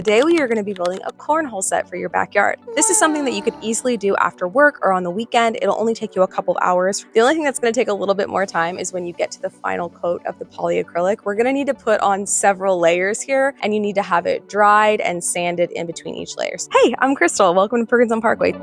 Today we are going to be building a cornhole set for your backyard. This is something that you could easily do after work or on the weekend. It'll only take you a couple of hours. The only thing that's going to take a little bit more time is when you get to the final coat of the polyacrylic. We're going to need to put on several layers here, and you need to have it dried and sanded in between each layers. Hey, I'm Crystal. Welcome to Perkins On Parkway.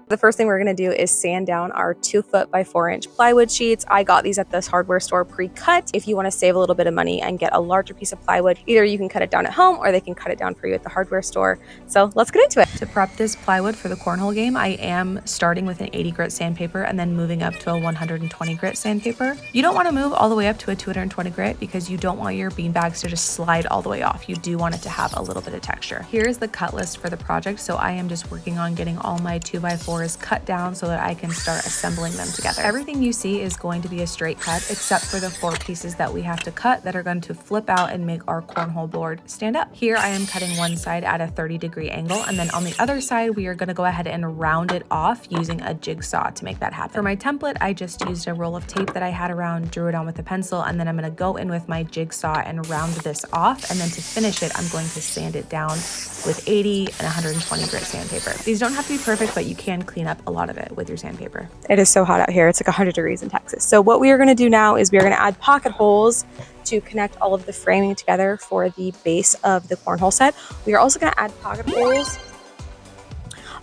The first thing we're going to do is sand down our 2-foot by 4-inch plywood sheets. I got these at this hardware store pre-cut. If you want to save a little bit of money and get a larger piece of plywood, either you can cut it down at home or they can cut it down for you at the hardware store. So let's get into it. To prep this plywood for the cornhole game, I am starting with an 80 grit sandpaper and then moving up to a 120 grit sandpaper. You don't want to move all the way up to a 220 grit because you don't want your beanbags to just slide all the way off. You do want it to have a little bit of texture. Here's the cut list for the project. So I am just working on getting all my 2x4s cut down so that I can start assembling them together. Everything you see is going to be a straight cut except for the 4 pieces that we have to cut that are going to flip out and make our cornhole board stand up. Here I am cutting one side at a 30-degree angle, and then on the other side we are going to go ahead and round it off using a jigsaw to make that happen. For my template, I just used a roll of tape that I had around, drew it on with a pencil, and then I'm going to go in with my jigsaw and round this off, and then to finish it I'm going to sand it down with 80 and 120 grit sandpaper. These don't have to be perfect, but you can clean up a lot of it with your sandpaper. It is so hot out here. It's like 100 degrees in Texas. So what we are going to do now is we are going to add pocket holes to connect all of the framing together for the base of the cornhole set. We are also going to add pocket holes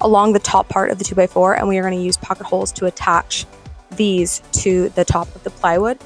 along the top part of the 2x4, and we are going to use pocket holes to attach these to the top of the plywood.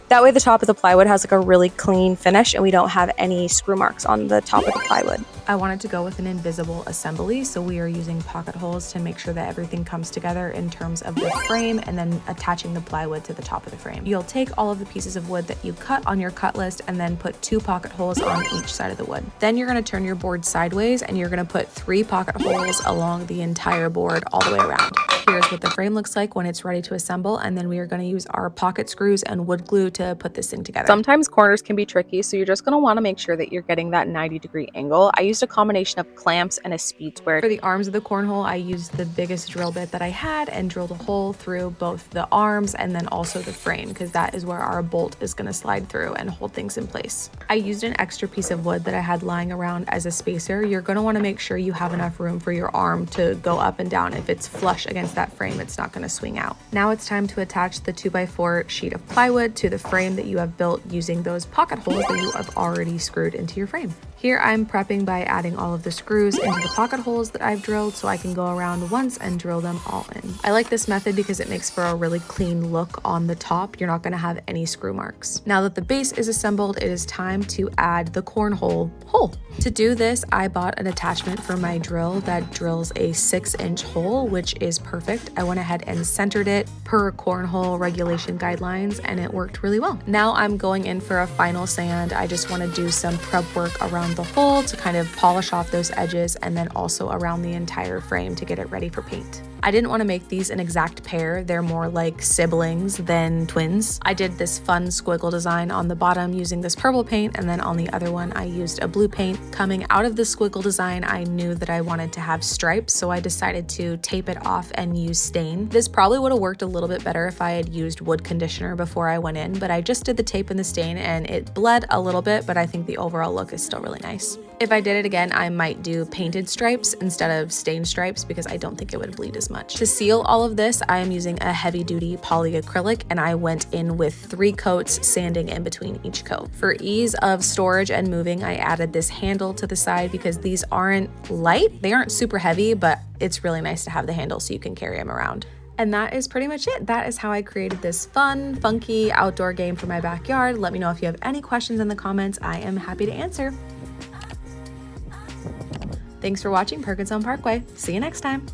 That way the top of the plywood has like a really clean finish and we don't have any screw marks on the top of the plywood. I wanted to go with an invisible assembly, so we are using pocket holes to make sure that everything comes together in terms of the frame and then attaching the plywood to the top of the frame. You'll take all of the pieces of wood that you cut on your cut list and then put 2 pocket holes on each side of the wood. Then you're going to turn your board sideways and you're going to put 3 pocket holes along the entire board all the way around. Here's what the frame looks like when it's ready to assemble, and then we are going to use our pocket screws and wood glue to put this thing together. Sometimes corners can be tricky, so you're just going to want to make sure that you're getting that 90-degree angle. I used a combination of clamps and a speed square. For the arms of the cornhole, I used the biggest drill bit that I had and drilled a hole through both the arms and then also the frame, because that is where our bolt is going to slide through and hold things in place. I used an extra piece of wood that I had lying around as a spacer. You're going to want to make sure you have enough room for your arm to go up and down. If it's flush against that frame, it's not going to swing out. Now it's time to attach the 2x4 sheet of plywood to the frame that you have built using those pocket holes that you have already screwed into your frame. Here I'm prepping by adding all of the screws into the pocket holes that I've drilled so I can go around once and drill them all in. I like this method because it makes for a really clean look on the top. You're not going to have any screw marks. Now that the base is assembled, it is time to add the cornhole hole. To do this, I bought an attachment for my drill that drills a 6-inch hole, which is perfect. I went ahead and centered it per cornhole regulation guidelines, and it worked really well. Now I'm going in for a final sand. I just want to do some prep work around the hole to kind of polish off those edges, and then also around the entire frame to get it ready for paint. I didn't want to make these an exact pair. They're more like siblings than twins. I did this fun squiggle design on the bottom using this purple paint, and then on the other one I used a blue paint. Coming out of the squiggle design, I knew that I wanted to have stripes, so I decided to tape it off and use stain. This probably would have worked a little bit better if I had used wood conditioner before I went in, but I just did the tape and the stain and it bled a little bit, but I think the overall look is still really nice. If I did it again, I might do painted stripes instead of stained stripes because I don't think it would bleed as much. To seal all of this, I am using a heavy-duty polyacrylic, and I went in with 3 coats, sanding in between each coat. For ease of storage and moving, I added this handle to the side because these aren't light. They aren't super heavy, but it's really nice to have the handle so you can carry them around. And that is pretty much it. That is how I created this fun, funky outdoor game for my backyard. Let me know if you have any questions in the comments. I am happy to answer. Thanks for watching Perkins On Parkway. See you next time.